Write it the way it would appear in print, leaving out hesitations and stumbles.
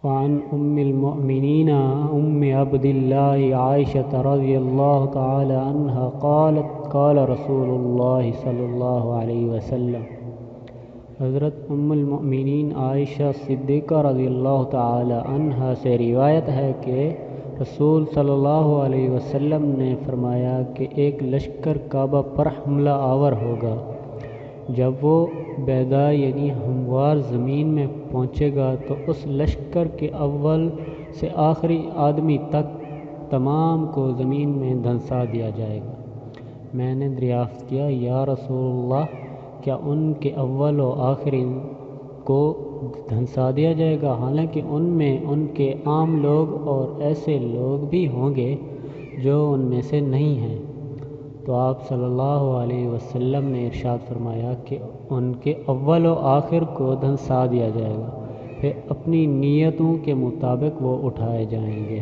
وعن المؤمنین عبد اللہ عائشة رضی اللہ تعالی عنہ قالت قال رسول اللہ صلی اللہ علیہ وسلم۔ حضرت المؤمنین عائشہ صدیقہ رضی اللہ تعالی عنہ سے روایت ہے کہ رسول صلی اللہ علیہ وسلم نے فرمایا کہ ایک لشکر کعبہ پر حملہ آور ہوگا۔ جب وہ بیضاء یعنی ہموار زمین میں پہنچے گا تو اس لشکر کے اول سے آخری آدمی تک تمام کو زمین میں دھنسا دیا جائے گا۔ میں نے دریافت کیا یا رسول اللہ، کیا ان کے اول و آخرین کو دھنسا دیا جائے گا؟ حالانکہ ان میں ان کے عام لوگ اور ایسے لوگ بھی ہوں گے جو ان میں سے نہیں ہیں۔ تو آپ صلی اللہ علیہ وسلم نے ارشاد فرمایا کہ ان کے اول و آخر کو دھنسا دیا جائے گا، پھر اپنی نیتوں کے مطابق وہ اٹھائے جائیں گے۔